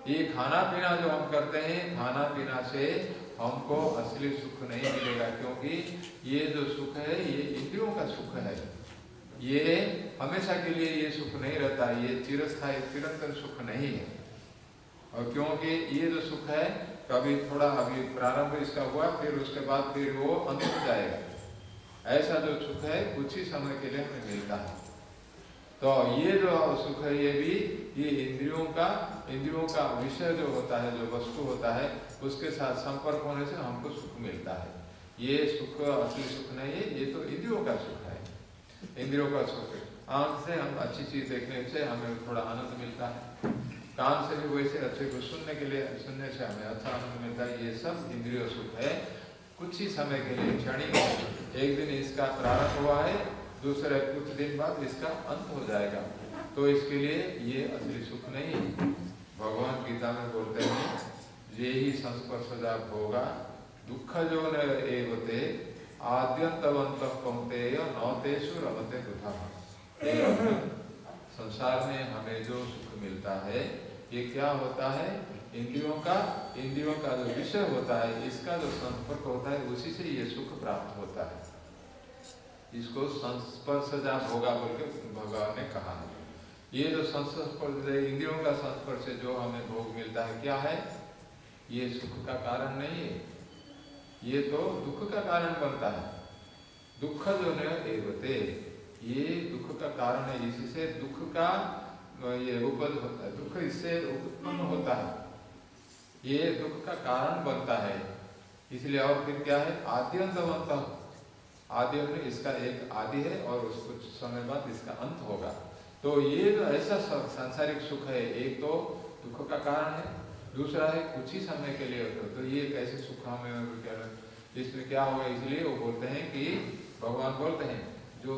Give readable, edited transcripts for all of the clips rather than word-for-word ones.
ये खाना पीना जो हम करते हैं, खाना पीना से हमको असली सुख नहीं मिलेगा, क्योंकि ये जो सुख है ये इंद्रियों का सुख है। ये हमेशा के लिए ये सुख नहीं रहता, ये चिरस्थायी चिरंतन सुख नहीं है। और क्योंकि ये जो सुख है कभी थोड़ा अभी प्रारंभ इसका हुआ, फिर उसके बाद फिर वो अंत हो जाएगा। ऐसा जो सुख है कुछ ही समय के लिए हमें मिलता है। तो ये जो सुख है ये भी ये इंद्रियों का विषय जो होता है, जो वस्तु होता है, उसके साथ संपर्क होने से हमको सुख मिलता है। ये सुख असली सुख नहीं है, ये तो इंद्रियों का सुख है। इंद्रियों का सुख आंख से हम अच्छी चीज देखने से हमें थोड़ा आनंद मिलता है, कान से भी वैसे अच्छे को सुनने से हमें अच्छा आनंद मिलता है। ये सब इंद्रिय सुख है, कुछ ही समय के लिए, क्षणिक। एक दिन इसका प्रारंभ हुआ है, दूसरे कुछ दिन बाद इसका अंत हो जाएगा, तो इसके लिए ये असली सुख नहीं है। भगवान गीता में बोलते हैं, ये ही संस्पर्शजा भोगा दुख जो न एवते आद्यंतवंत कौन्तेय नौतेषु रमते दुधा। संसार में हमें जो सुख मिलता है ये क्या होता है? इंद्रियों का जो विषय होता है, इसका जो संपर्क होता है, उसी से ये सुख प्राप्त होता है। इसको संस्पर्शजा भोगा बोल के भगवान ने कहा है। ये जो संस्पर्श इंद्रियों का संस्पर्श से जो हमें भोग मिलता है, क्या है? ये सुख का कारण नहीं है, ये तो दुख का कारण बनता है। दुख जो न एवते, ये दुख का कारण है, इसी से दुख का ये उपज होता है, दुख इससे उत्पन्न होता है, ये दुख का कारण बनता है। इसलिए और फिर क्या है? आद्यंतवंत, आदि में इसका एक आदि है और उस कुछ समय बाद इसका अंत होगा। तो ये जो ऐसा सांसारिक सुख है, एक तो दुख का कारण है, दूसरा है कुछ ही समय के लिए होता है। तो ये कैसे सुख हमें, इसमें क्या होगा? इसलिए वो बोलते हैं कि भगवान बोलते हैं, जो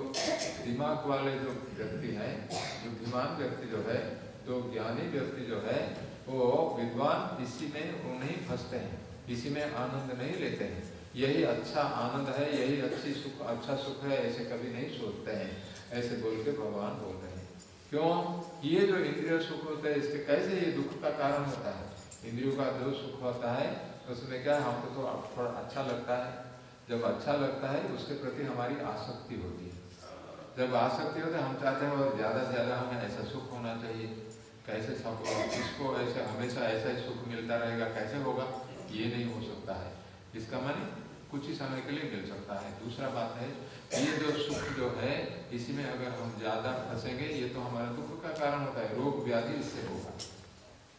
दिमाग वाले जो व्यक्ति हैं, जो बुद्धिमान व्यक्ति जो है, जो ज्ञानी व्यक्ति जो है, वो विद्वान इसी में वो नहीं फंसते हैं, इसी में आनंद नहीं लेते हैं। यही अच्छा आनंद है, यही अच्छा सुख है, ऐसे कभी नहीं सोचते हैं। ऐसे बोल के भगवान बोलते हैं। क्यों? ये जो इंद्रिय सुख होता है, इसके कैसे ये दुख का कारण होता है? इंद्रियों का जो सुख होता है उसमें क्या है, हमको तो थोड़ा अच्छा लगता है। जब अच्छा लगता है उसके प्रति हमारी आसक्ति होती है। जब आसक्ति होती है, हम चाहते हैं और ज़्यादा से ज़्यादा हमें ऐसा सुख होना चाहिए। कैसे सब इसको ऐसे हमेशा ऐसा ही सुख मिलता रहेगा, कैसे होगा? ये नहीं हो सकता है। इसका माने कुछ ही समय के लिए मिल सकता है। दूसरा बात है, ये जो सुख जो है, इसी में अगर हम ज़्यादा फंसेंगे, ये तो हमारा दुख का कारण होता है। रोग व्याधि इससे होगा।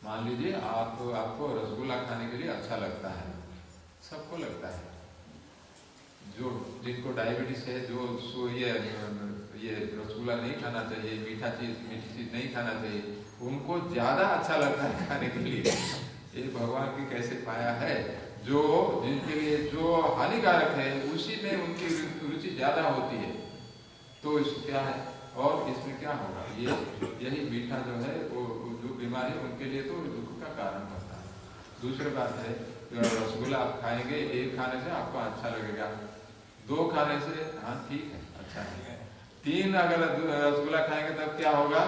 मान लीजिए आपको रसगुल्ला खाने के लिए अच्छा लगता है, सबको लगता है। जो जिनको डायबिटीज है, जो ये रसगुल्ला नहीं खाना चाहिए, मीठी चीज नहीं खाना चाहिए, उनको ज्यादा अच्छा लगता है खाने के लिए। ये भगवान की कैसे पाया है? जो जिनके लिए जो हानिकारक है उसी में उनकी रुचि ज्यादा होती है। तो इस क्या है, और इसमें क्या होगा? यही मीठा जो है वो जो बीमारी उनके लिए तो दुख का कारण बनता है। दूसरी बात है, रसगुल्ला आप खाएंगे, एक खाने से आपको अच्छा लगेगा, 2 खाने से हाँ ठीक है, अच्छा है, 3 अगर रसगुल्ला खाएंगे तब क्या होगा?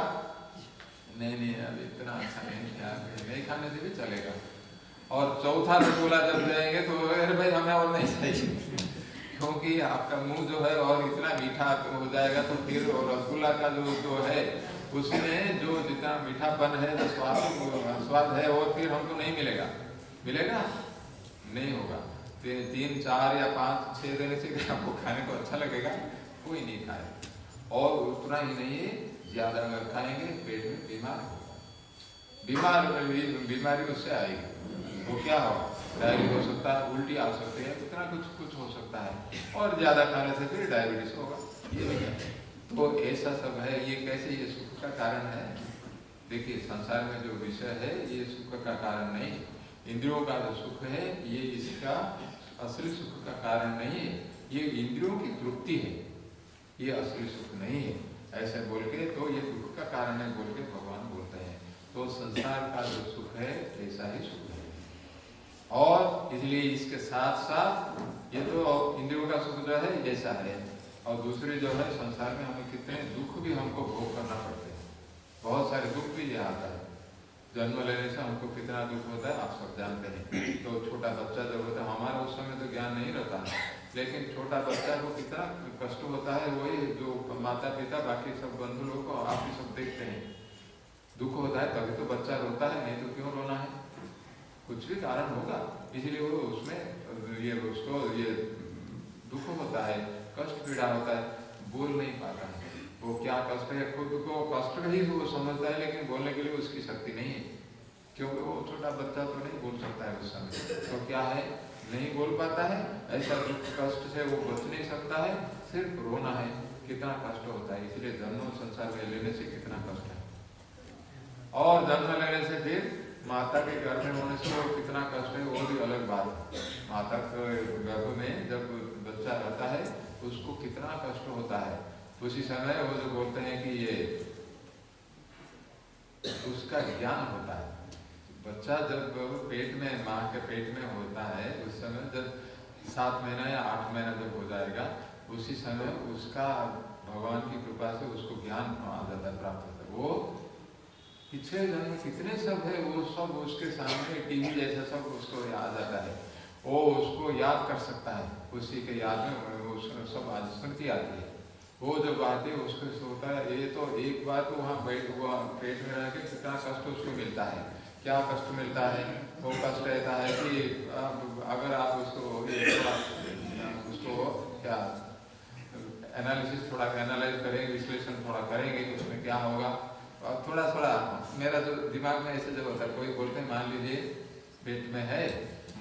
नहीं अब इतना अच्छा नहीं खाने से भी चलेगा। और चौथा रसगुल्ला जब जाएंगे तो अरे भाई हमें और नहीं चाहिए, क्योंकि आपका मुंह जो है और इतना मीठा हो जाएगा। तो फिर रसगुल्ला का जो है उसमें जो जितना मीठापन है, जो स्वाद है, वो फिर हमको नहीं मिलेगा नहीं होगा। 3, 4 या 5, 6 देने से आपको खाने को अच्छा लगेगा? कोई नहीं खाए। और उतना ही नहीं है, ज्यादा अगर खाएंगे पेट में बीमारी उससे आएगी। वो क्या हो? डायरिया हो सकता है, उल्टी आ सकती है, इतना कुछ हो सकता है। और ज्यादा खाने से फिर डायबिटीज होगा। ये भी है। तो ऐसा सब है। ये कैसे ये सुख का कारण है? देखिए, संसार में जो विषय है ये सुख का कारण नहीं। इंद्रियों का जो सुख है ये इसका असली सुख का कारण नहीं है। ये इंद्रियों की तृप्ति है, ये असली सुख नहीं है। ऐसे बोल के तो ये दुख का कारण है बोल के भगवान बोलते हैं। तो संसार का जो सुख है ऐसा ही सुख है। और इसलिए इसके साथ साथ ये तो इंद्रियों का सुख जो है ऐसा है, और दूसरे जो है संसार में हमें कितने दुख भी हमको भोग करना पड़ते हैं। बहुत सारे दुख भी ये आता है। जन्म लेने से हमको कितना दुख होता है आप सब जानते हैं। तो छोटा बच्चा जब होता है, हमारा उस समय तो ज्ञान नहीं रहता है, लेकिन छोटा बच्चा को कितना कष्ट होता है, वही जो माता पिता बाकी सब बंधु लोग को आप ही सब देखते हैं। दुख होता है तभी तो बच्चा रोता है, नहीं तो क्यों रोना है, कुछ भी कारण होगा, इसलिए वो उसमें ये उसको ये दुख होता है, कष्ट पीड़ा होता है, बोल नहीं पाता है। वो क्या कष्ट है, खुद को कष्ट ही वो समझता है, लेकिन बोलने के लिए उसकी शक्ति नहीं है, क्योंकि वो छोटा बच्चा तो नहीं बोल सकता है उस समय। तो क्या है, नहीं बोल पाता है, ऐसा दुख कष्ट से वो बच नहीं सकता है, सिर्फ रोना है, कितना कष्ट होता है। इसलिए जन्म संसार में लेने से कितना कष्ट है, और जन्म लेने से फिर माता के गर्भ में होने से वो कितना कष्ट है, वो भी अलग बात है। माता के गर्भ में जब बच्चा रहता है उसको कितना कष्ट होता है, उसी समय वो जो बोलते हैं कि ये उसका ज्ञान होता है। बच्चा जब पेट में, माँ के पेट में होता है, उस समय जब 7 महीना या 8 महीना जब हो जाएगा, उसी समय उसका भगवान की कृपा से उसको ज्ञान आ जाता है, प्राप्त होता है। वो पिछले जन्म कितने सब है वो सब उसके सामने टीवी जैसा सब उसको याद आता है, वो उसको याद कर सकता है, उसी के याद में वो सब आज स्मृति आती है। वो जब आती है उसको सोता है, ये तो एक बार तो वहाँ बैठ हुआ पेट में रह के कितना कष्ट उसको मिलता है, क्या कष्ट मिलता है, वो कष्ट रहता है कि अगर आप उसको क्या एनालिसिस थोड़ा एनालाइज करेंगे, विश्लेषण थोड़ा करेंगे तो उसमें क्या होगा, थोड़ा मेरा जो दिमाग में ऐसे जब होता है, कोई बोलते हैं मान लीजिए पेट में है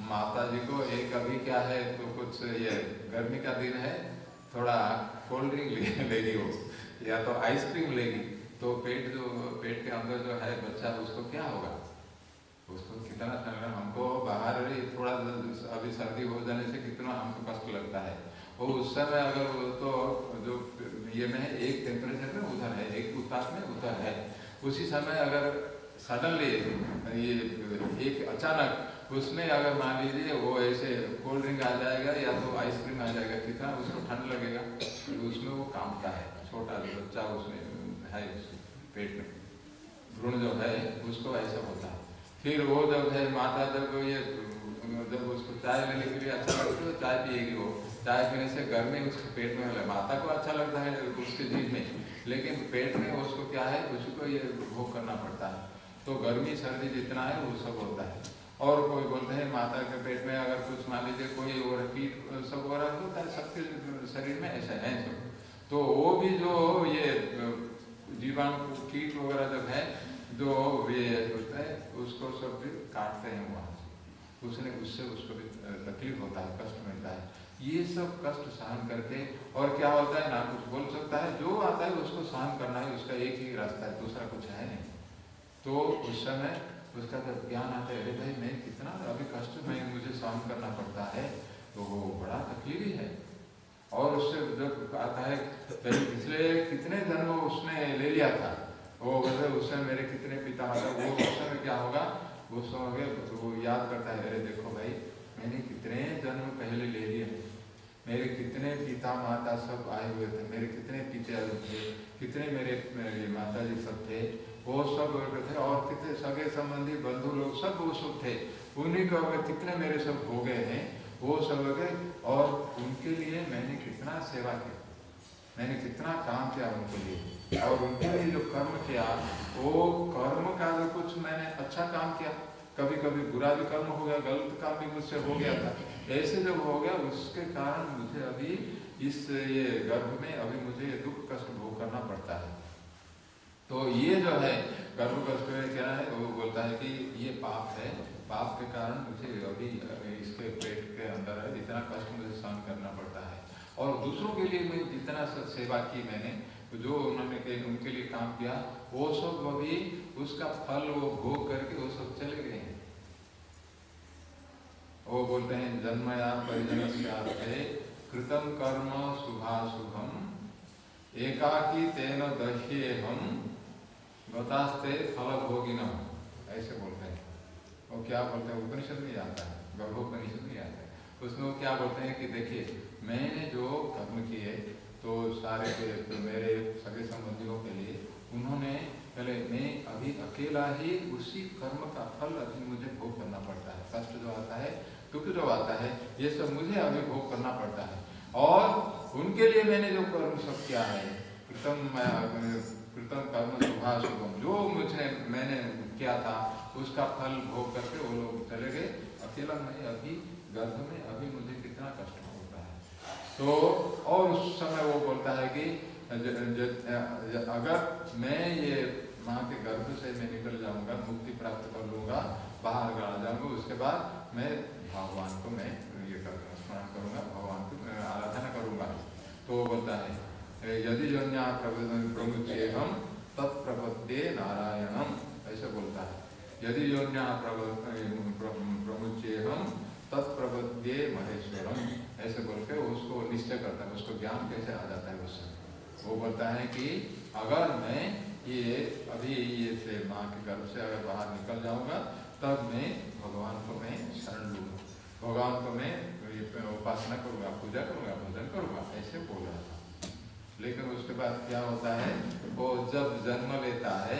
माता जी को, एक अभी क्या है तो कुछ ये गर्मी का दिन है, थोड़ा कोल्ड ड्रिंक लेगी वो, या तो आइसक्रीम लेगी, तो पेट के अंदर जो है बच्चा उसको क्या होगा, उसको कितना हमको बाहर थोड़ा अभी सर्दी हो जाने से कितना हमको कष्ट लगता है, वो उस समय अगर वो तो जो ये में एक टेम्परेचर में उधर है, एक उताप में उधर है, उसी समय अगर सडनली ये एक अचानक उसमें अगर मान लीजिए वो ऐसे कोल्ड ड्रिंक आ जाएगा या तो आइसक्रीम आ जाएगा, कितना उसको ठंड लगेगा, तो उसमें वो काम का है, छोटा जो बच्चा उसमें है पेट में भ्रूण जो है उसको ऐसा होता है। फिर वो जब है माता जब उसको चाय लेने के लिए अच्छा लगता है तो चाय पिएगी, वो चाय पीने से गर्मी उसके पेट में है, माता को अच्छा लगता है उसके जीभ में, लेकिन पेट में उसको क्या है, उसको ये भोग करना पड़ता है, तो गर्मी सर्दी जितना है वो सब होता है। और कोई बोलते हैं माता के पेट में अगर कुछ मान लीजिए कोई और कीट सब हो रहा होता है, सबके शरीर में ऐसा है सब, तो वो भी जो ये जीवाणु कीट वगैरह जब है जो ये होता है उसको सब भी काटते हैं वहाँ से, उससे उसको भी तकलीफ होता है, कष्ट मिलता है। ये सब कष्ट सहन करके, और क्या होता है ना कुछ बोल सकता है, जो आता है उसको सहन करना है, उसका एक ही रास्ता है, दूसरा कुछ है नहीं। तो उस समय उसका जब ज्ञान आता है, अरे भाई मैं कितना अभी कष्ट में मुझे सहन करना पड़ता है, तो वो बड़ा तकलीफ ही है। और उससे जब आता है पिछले कितने जन्म उसने ले लिया था, वो मतलब उस समय मेरे कितने पिता था, वो उस समय क्या होगा, उस समय वो याद करता है, अरे देखो भाई मैंने कितने जन्म पहले ले लिए, मेरे कितने पिता माता सब आए हुए थे, मेरे कितने पिता थे, कितने मेरे माता जी सब थे, वो सब थे, और कितने सगे संबंधी बंधु लोग सब वो सब थे, उन्हीं को अगर कितने मेरे सब हो गए हैं, वो सब हो गए, और उनके लिए मैंने कितना सेवा की, मैंने कितना काम किया उनके लिए, और उनके लिए जो कर्म किया, वो कर्म का जो कुछ मैंने अच्छा काम किया, कभी कभी बुरा भी कर्म हो गया, गलत काम भी मुझसे हो गया था, ऐसे जब हो गया उसके कारण मुझे अभी इस ये गर्भ में अभी मुझे दुख कष्ट भोग करना पड़ता है। तो ये जो है गर्भ कष्ट क्या है, वो बोलता है कि ये पाप है, पाप के कारण मुझे अभी इसके पेट के अंदर है, इतना कष्ट मुझे सहन करना पड़ता है। और दूसरों के लिए मैं जितना सेवा की मैंने, जो उन्होंने उनके लिए काम किया, वो सब अभी उसका फल वो भोग करके वो सब चले गए हैं। वो बोलते हैं जन्मया परिजनस्यार्थे कृतम कर्म शुभाशुभम एकाकी तेन दह्येहम गतास्ते फल भोगिनम, ऐसे बोलते हैं। वो क्या बोलते हैं, उपनिषद में आता है, गर्भोपनिषद में आता है, उसमें वो क्या बोलते हैं कि देखिए मैंने जो कर्म किए तो सारे तो मेरे सगे संबंधियों के लिए उन्होंने पहले मैं अभी अकेला ही उसी कर्म का फल अभी मुझे भोग करना पड़ता है। कष्ट जो आता है, दुख जो आता है, ये सब मुझे अभी भोग करना पड़ता है। और उनके लिए मैंने जो कर्म सब किया है, कृतम कर्म शुभाशुभम, जो मुझे मैंने किया था उसका फल भोग करके वो लोग चले गए। अकेला मैं अभी गर्भ में, अभी मुझे कितना कष्ट होता है। तो और उस समय वो बोलता है कि अगर मैं ये माँ के गर्भ से मैं निकल जाऊंगा, मुक्ति प्राप्त कर लूंगा, बाहर आ जाऊंगा, उसके बाद मैं भगवान को मैं ये करूँगा, स्मरण करूँगा, भगवान की आराधना करूँगा। तो वो बोलता है यदि योन्या प्रमुच्येहम तत्प्रपद्ये नारायणम, ऐसे बोलता है। यदि योन्या प्रमुच्येहम तत्प्रपद्ये महेश्वरम, ऐसे बोल के उसको निश्चय करता है, उसको ज्ञान कैसे आ जाता है उससे। वो बोलता है कि अगर मैं ये अभी ये से माँ के गर्भ से अगर बाहर निकल जाऊंगा, तब मैं भगवान को मैं शरण लूँगा, भगवान को मैं उपासना करूँगा, पूजा करूँगा, भजन करूँगा, ऐसे बोल रहा था। लेकिन उसके बाद क्या होता है, वो जब जन्म लेता है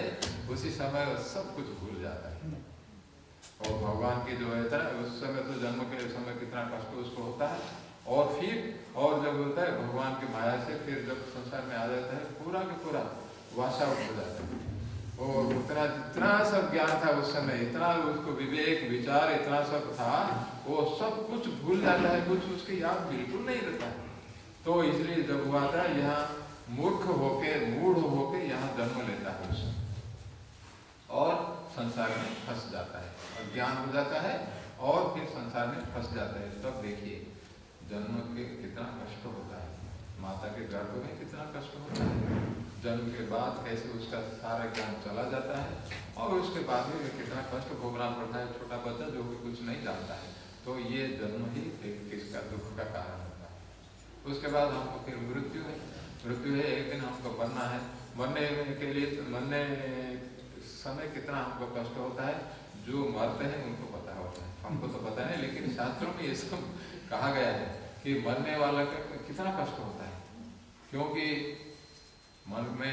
उसी समय सब कुछ भूल जाता है। और भगवान की जो है उस समय तो जन्म के समय कितना कष्ट उसको होता है, और फिर और जब होता है भगवान की माया से फिर जब संसार में आ जाता है, पूरा के पूरा वाशा उठ जाता है। और उतना जितना सब ज्ञान था उस समय, इतना उसको विवेक विचार इतना सब था, वो सब कुछ भूल जाता है, कुछ उसकी याद बिल्कुल नहीं रहता है। तो इसलिए जब हुआ था यहाँ मूर्ख होके, मूढ़ होके यहाँ जन्म लेता है उस और संसार में फंस जाता है, अज्ञान हो जाता है और फिर संसार में फंस जाता है। तब देखिए जन्म के कितना कष्ट होता है, माता के गर्भ में कितना कष्ट होता है, जन्म के बाद कैसे उसका सारा ज्ञान चला जाता है, और उसके बाद भी कितना कष्ट भोगना पड़ता है, छोटा बच्चा जो कि कुछ नहीं जानता है। तो ये जन्म ही किसका दुख का कारण होता है। उसके बाद हमको फिर मृत्यु है, मृत्यु है, एक दिन हमको मरना है। मरने के लिए मरने समय कितना हमको कष्ट होता है, जो मरते हैं उनको पता होता है, हमको तो पता नहीं, लेकिन शास्त्रों में ये सब कहा गया है कि मरने वाला का कितना कष्ट होता है। क्योंकि मरने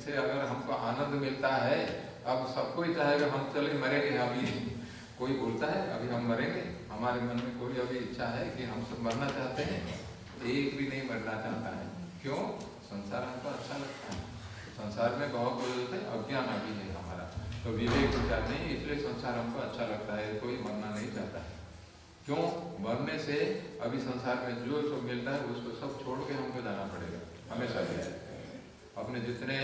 से अगर हमको आनंद मिलता है, अब सबको ही चाहेगा हम चले मरेंगे, अभी कोई बोलता है अभी हम मरेंगे, हमारे मन में कोई अभी इच्छा है कि हम सब मरना चाहते हैं, एक भी नहीं मरना चाहता है। क्यों? संसार हमको अच्छा लगता है, संसार में बहुत कुछ होते हैं, अज्ञान अभी है हमारा, तो विवेक विचार नहीं, इसलिए संसार हमको अच्छा लगता है, कोई मरना नहीं चाहता है। क्यों? मरने से अभी संसार में जो सब मिलता है उसको सब छोड़ के हमको जाना पड़ेगा हमेशा के लिए। अपने जितने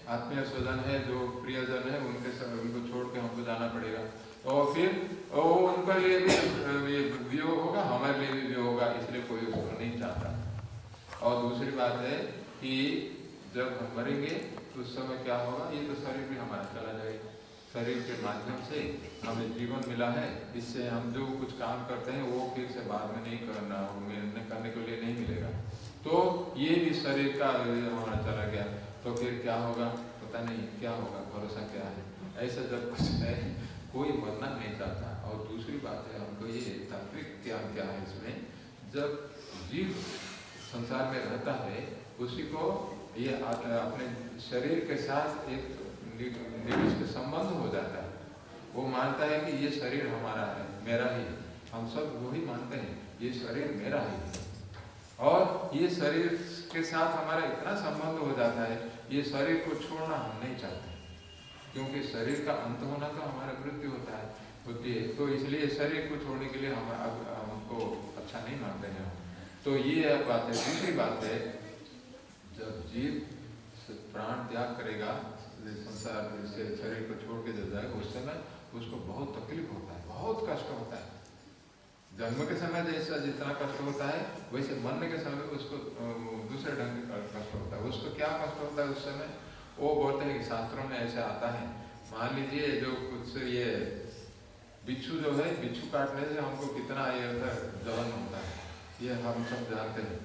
आत्मीय स्वजन है, जो प्रियजन है, उनको छोड़ के हमको जाना पड़ेगा। तो फिर वो उनके लिए भी वियोग होगा, हमारे लिए भी वियोग होगा, इसलिए कोई उसको नहीं चाहता। और दूसरी बात है कि जब हम मरेंगे तो उस समय क्या होगा, ये तो शरीर भी हमारा चला जाएगा, शरीर के माध्यम से हमें जीवन मिला है, इससे हम जो कुछ काम करते हैं वो फिर से बाद में नहीं करने के लिए नहीं मिलेगा। तो ये भी शरीर का हमारा चला गया, तो फिर क्या होगा पता नहीं, क्या होगा, भरोसा क्या है। ऐसा जब कुछ है, कोई मरना नहीं चाहता। और दूसरी बात है, हमको ये तात्विक ज्ञान क्या है इसमें, जब जीव संसार में रहता है उसी को ये अपने शरीर के साथ एक निविष्ट संबंध हो जाता है। वो मानता है कि ये शरीर हमारा है, मेरा ही, हम सब वही मानते हैं, ये शरीर मेरा ही है। और ये शरीर के साथ हमारा इतना संबंध हो जाता है, ये शरीर को छोड़ना हम नहीं चाहते, क्योंकि शरीर का अंत होना तो हमारा मृत्यु होती है। तो इसलिए शरीर को छोड़ने के लिए हमको अच्छा नहीं मानते हैं। तो ये बात है। दूसरी बात है, जब जीव प्राण त्याग करेगा, संसार से शरीर को छोड़ के जब जाएगा, उस समय उसको बहुत तकलीफ होता है, बहुत कष्ट होता है। जन्म के समय जैसा जितना कष्ट होता है, वैसे मरने के समय उसको दूसरे ढंग का कष्ट होता है। उसको क्या कष्ट होता है उस समय, वो बोलते हैं कि शास्त्रों में ऐसा आता है, मान लीजिए जो कुछ ये बिच्छू जो है, बिच्छू काटने से हमको कितना ये जलन होता है, ये हम सब जानते हैं।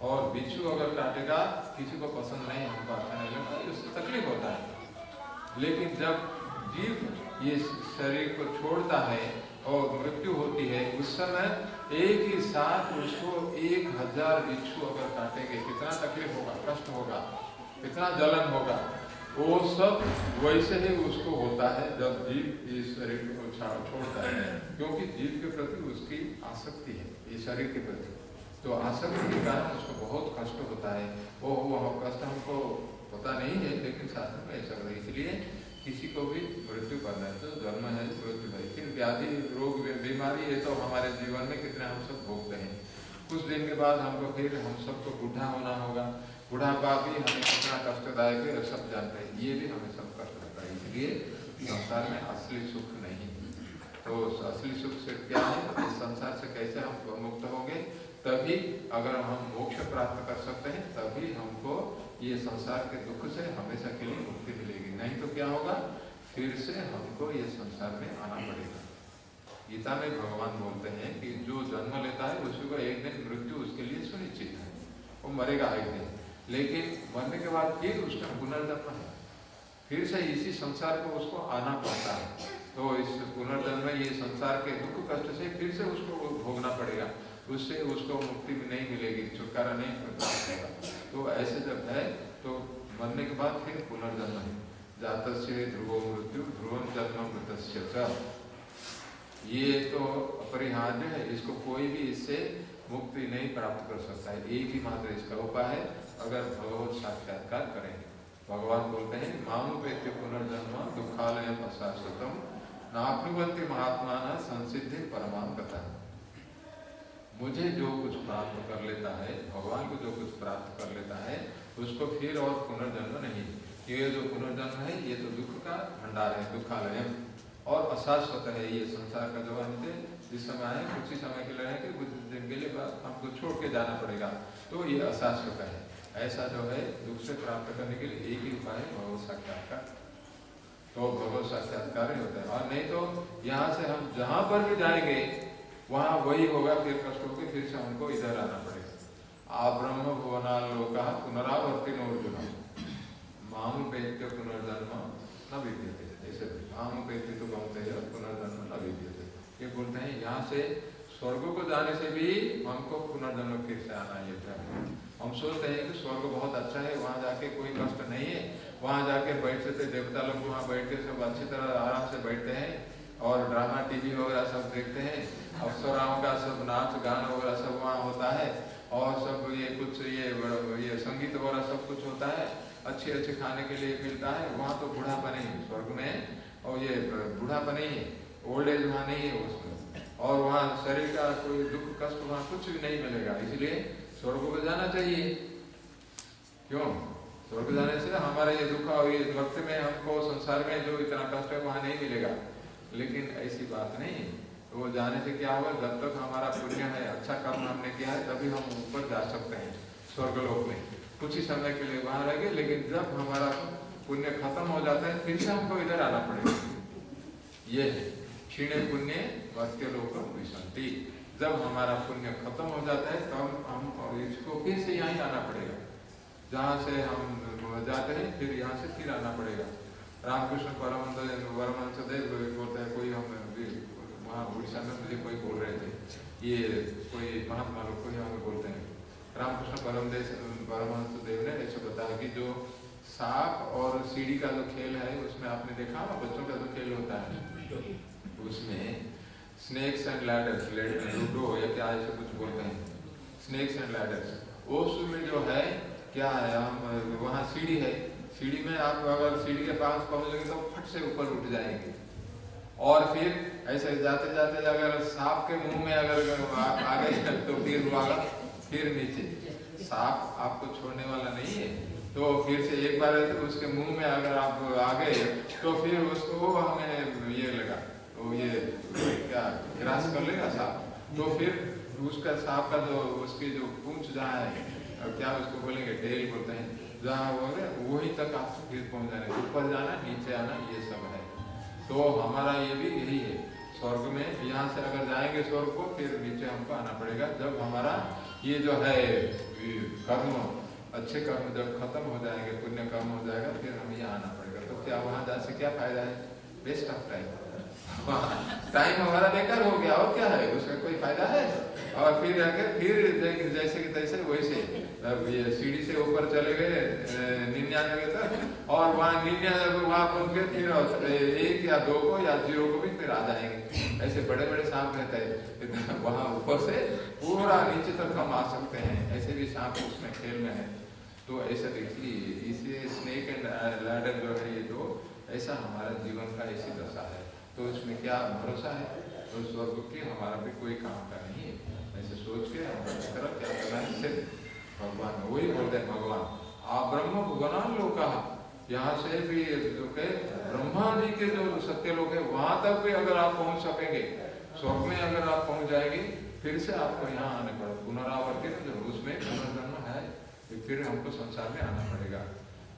और बिच्छू अगर काटेगा, किसी को पसंद नहीं, हमको अच्छा नहीं लगता, उससे तकलीफ होता है। लेकिन जब जीव ये शरीर को छोड़ता है और मृत्यु होती है, उस समय एक ही साथ उसको 1000 बिच्छू अगर काटेंगे, कितना तकलीफ होगा, कष्ट होगा। कितना जलन होगा, वो सब वैसे ही उसको होता है जब जीव इस शरीर को छोड़ता है, क्योंकि जीव के प्रति उसकी आसक्ति है, इस शरीर के प्रति। तो आसक्ति के कारण उसको बहुत कष्ट होता है। वो कष्ट हमको पता नहीं है, लेकिन शास्त्र में ऐसा है। इसलिए किसी को भी मृत्यु करना है तो जन्म है, मृत्यु है। फिर व्याधि, रोग, बीमारी, ये तो हमारे जीवन में कितने हम सब भोगते हैं। कुछ दिन के बाद हमको फिर हम सबको बूढ़ा होना होगा। बुढ़ापा भी हमें कितना कष्टदायक है, सब जानते हैं। ये भी हमें सब कष्ट होता है। इसलिए संसार में असली सुख नहीं। तो असली सुख से क्या है, इस संसार से कैसे हम मुक्त होंगे, तभी अगर हम मोक्ष प्राप्त कर सकते हैं, तभी हमको ये संसार के दुख से हमेशा के लिए मुक्ति मिलेगी। नहीं तो क्या होगा, फिर से हमको ये संसार में आना पड़ेगा। गीता में भगवान बोलते हैं कि जो जन्म लेता है उसी को एक दिन मृत्यु उसके लिए सुनिश्चित है, वो मरेगा एक दिन। लेकिन मरने के बाद फिर उसका पुनर्जन्म है, फिर से इसी संसार को उसको आना पड़ता है। तो इस पुनर्जन्म में ये संसार के दुख कष्ट से फिर से उसको भोगना पड़ेगा, उससे उसको मुक्ति नहीं मिलेगी, छुटकारा नहीं प्राप्त होगा। तो ऐसे जब है तो मरने के बाद फिर पुनर्जन्म है। जातस्य ध्रुवो मृत्यु ध्रुवम जन्म मृतस्य च, ये तो अपरिहार्य है, इसको कोई भी इससे मुक्ति नहीं प्राप्त कर सकता है। एक ही मात्र इसका उपाय है, अगर भगवत साक्षात्कार करेंगे। भगवान बोलते हैं मामुपेत्य पुनर्जन्म दुखालयम अशाश्वतम नाप्नुवन्ति महात्मानः संसिद्धि परमां गतः। मुझे जो कुछ प्राप्त कर लेता है, भगवान को जो कुछ प्राप्त कर लेता है, उसको फिर और पुनर्जन्म नहीं। ये जो पुनर्जन्म है ये तो दुख का भंडार है, दुखालयम, और अशाश्वत है। ये संसार का जो अंत जिस समय है कुछ ही समय के लिए रहेंगे, कुछ दिन के लिए हमको छोड़ के जाना पड़ेगा, तो ये अशाश्वत है। ऐसा जो है दुख से प्राप्त करने के लिए एक ही उपाय है, भगवत साक्षात्कार। तो भगवत साक्षात्कार ही होता है। और नहीं तो यहाँ से हम जहाँ पर भी जाएंगे वहाँ वही होगा, फिर कष्ट होकर फिर से हमको इधर आना पड़ेगा। आब्रह्म भुवनालोका पुनरावर्तिनोर्जुन मामुपेत्य पुनर्जन्म न विद्यते। ऐसे मामुपेत्य तो गमते हैं पुनर्जन्म न विद्यते। ये बोलते हैं यहाँ से स्वर्ग को जाने से भी हमको पुनर्जन्म फिर से आना ही है। हम सोचते हैं कि स्वर्ग बहुत अच्छा है, वहाँ जाके कोई कष्ट नहीं है, वहाँ जाके बैठते थे देवता लोग, वहाँ बैठ के सब अच्छी तरह आराम से बैठते हैं और ड्रामा टीवी वगैरह सब देखते हैं, अप्सराओं का सब नाच गान वगैरह सब वहाँ होता है, और सब ये कुछ ये संगीत वगैरह सब कुछ होता है, अच्छे अच्छे खाने के लिए मिलता है। वहाँ तो बूढ़ापन नहीं है स्वर्ग में, और ये बूढ़ापन नहीं है, ओल्ड एज वहाँ नहीं है उसमें, और वहाँ शरीर का कोई दुख कष्ट वहाँ कुछ भी नहीं मिलेगा। इसलिए स्वर्ग को जाना चाहिए। क्यों? स्वर्ग जाने से हमारा ये दुख और ये वक्त में हमको संसार में जो इतना कष्ट है वहाँ नहीं मिलेगा। लेकिन ऐसी बात नहीं है। तो वो जाने से क्या होगा, जब तक हमारा पुण्य है, अच्छा कर्म हमने किया है, तभी हम ऊपर जा सकते हैं स्वर्गलोक में। कुछ ही समय के लिए वहाँ रहेंगे, लेकिन जब हमारा पुण्य खत्म हो जाता है फिर से हमको इधर आना पड़ेगा। ये है क्षीणे पुण्य मर्त्यलोकम विशन्ति। जब हमारा पुण्य खत्म हो जाता है तब हम इसको फिर से यहाँ आना पड़ेगा। जहाँ से हम जाते हैं फिर यहाँ से फिर आना पड़ेगा। रामकृष्ण परमहंस देव बोलते हैं, कोई हम वहाँ उड़ीसा में मुझे कोई बोल रहे थे, ये कोई महात्मा लोग को हमें बोलते हैं, रामकृष्ण परमहंस देव ने ऐसे बताया कि जो सांप और सीढ़ी का जो खेल है उसमें आपने देखा ना, बच्चों का जो खेल होता है उसमें स्नेक्स एंड लैडर्स, लूडो या क्या ऐसे कुछ बोलते हैं, स्नेक्स एंड लैडर्स, उसमें जो है क्या है, हम वहाँ सीढ़ी है, सीढ़ी में आप अगर सीढ़ी के पास पहुँचेंगे तो फट से ऊपर उठ जाएंगे, और फिर ऐसे जाते जाते अगर सांप के मुंह में अगर आ गए तो फिर नीचे। सांप आपको छोड़ने वाला नहीं है, तो फिर से एक बार उसके मुंह में अगर आप आ गए तो फिर उसको हमें ये लगा, तो ये क्या ग्रास कर लेगा सांप, तो फिर उसका सांप का जो उसकी जो पूंछ जहाँ है, क्या उसको बोलेंगे, टेल बोलते हैं, जहाँ वो है वहीं तक आप फिर पहुँच जाने, ऊपर जाना नीचे आना ये सब है। तो हमारा ये भी यही है, स्वर्ग में यहाँ से अगर जाएंगे स्वर्ग को फिर नीचे हमको आना पड़ेगा। जब हमारा ये जो है कर्म, अच्छे कर्म जब खत्म हो जाएंगे, पुण्य कर्म हो जाएगा, फिर हमें यहाँ आना पड़ेगा। तो क्या वहाँ जा से क्या फायदा है, वेस्ट ऑफ टाइम। टाइम हमारा बेकार हो गया और क्या है, उसका कोई फायदा है। और फिर आके फिर जैसे कि तैसे वैसे ये सीढ़ी से ऊपर चले गए 99 तक, और वहाँ 99 वहाँ पहुँच गए, फिर 1 या 2 को या 0 को भी फिर आ जाएंगे। ऐसे बड़े बड़े सांप रहते हैं वहाँ ऊपर से पूरा नीचे तक हम आ सकते हैं, ऐसे भी सांप उसमें खेल में है। तो ऐसा देखिए, इसे स्नेक एंड लैडर जो है ये दो, ऐसा हमारा जीवन का ऐसी दशा है। तो इसमें क्या भरोसा है, तो स्वर्ग की हमारा भी कोई काम का नहीं है। ऐसे सोच के हमारी तरफ क्या करना है, सिर्फ भगवान, वही बोलते हैं भगवान आप ब्रह्म भुवनान लोका, यहाँ से भी ब्रह्मा जी के जो सत्य लोग है वहां तक भी अगर आप पहुंच सकेंगे, स्वर्ग में अगर आप पहुंच जाएंगे, फिर से आपको यहाँ आने पड़ेगा, पुनरावर्तित जो उसमें पुनर्जन्म है, फिर हमको संसार में आना पड़ेगा।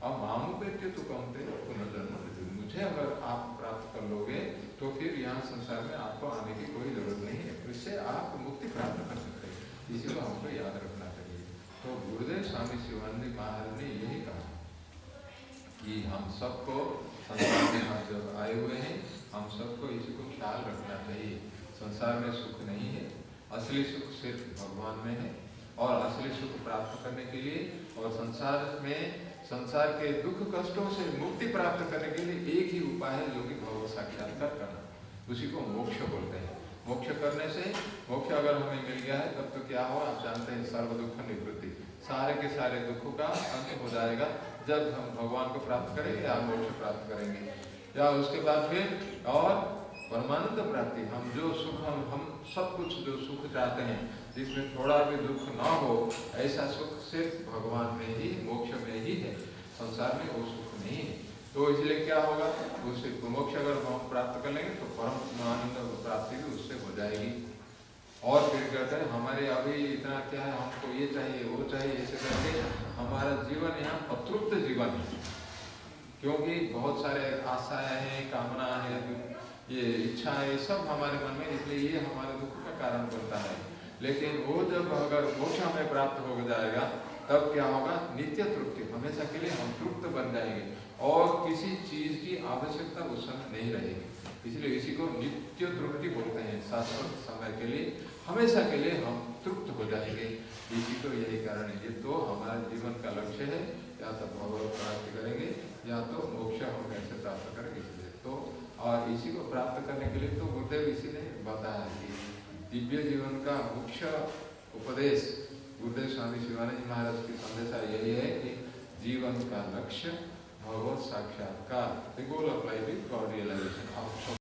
अब मामू बेटे तो कौनते पुनर्जन्म, मुझे अगर आप प्राप्त कर लोगे तो फिर यहाँ संसार में आपको आने की कोई जरूरत नहीं है, इससे आप मुक्ति प्राप्त कर सकते हैं। इसी को हमको याद रखना चाहिए। तो गुरुदेव स्वामी शिवानंद महाराज ने यही कहा कि हम सबको संसार में हम जब आए हुए हैं, हम सबको इसी को ख्याल रखना चाहिए। संसार में सुख नहीं है, असली सुख सिर्फ भगवान में है, और असली सुख प्राप्त करने के लिए और संसार के दुख कष्टों से मुक्ति प्राप्त करने के लिए एक ही उपाय है, जो कि भगवत साक्षात्कार करना, उसी को मोक्ष बोलते हैं। मोक्ष करने से, मोक्ष अगर हमें मिल गया है तब तो क्या हो, आप जानते हैं, सर्व दुख निवृत्ति, सारे के सारे दुखों का अंत हो जाएगा जब हम भगवान को प्राप्त करेंगे या मोक्ष प्राप्त करेंगे, या उसके बाद फिर और परमानंद प्राप्ति। हम जो सुख हम सब कुछ जो सुख चाहते हैं, जिसमें थोड़ा भी दुख ना हो, ऐसा सुख सिर्फ भगवान में ही, मोक्ष में ही है, संसार में वो सुख नहीं है। तो इसलिए क्या होगा, उससे मोक्ष अगर हम प्राप्त कर लेंगे तो परम आनंद प्राप्ति भी उससे हो जाएगी। और फिर कहते हैं हमारे अभी इतना क्या है, हमको ये चाहिए वो चाहिए, ऐसे करके हमारा जीवन यहाँ अतृप्त जीवन है, क्योंकि बहुत सारे आशाएं हैं, कामना है, ये इच्छा है, सब हमारे मन में, इसलिए ये हमारे दुख का कारण बनता है। लेकिन वो जब अगर मोक्ष हमें प्राप्त हो जाएगा तब क्या होगा, नित्य तृप्ति, हमेशा के लिए हम तृप्त बन जाएंगे और किसी चीज की आवश्यकता उस समय नहीं रहेगी। इसलिए इसी को नित्य तृप्ति बोलते हैं, शाश्वत समय के लिए, हमेशा के लिए हम तृप्त हो जाएंगे। इसी को यही कारण है। ये तो हमारे जीवन का लक्ष्य है, या तो भगवत प्राप्ति करेंगे या तो मोक्ष हम कैसे प्राप्त करेंगे। इसलिए तो और इसी को प्राप्त करने के लिए तो गुरुदेव इसी ने बताया कि दिव्य जीवन का मुख्य उपदेश गुरुदेव स्वामी शिवानंद महाराज की संदेशा यही है कि जीवन का लक्ष्य भगवत साक्षात्कार, the goal of life is God realization।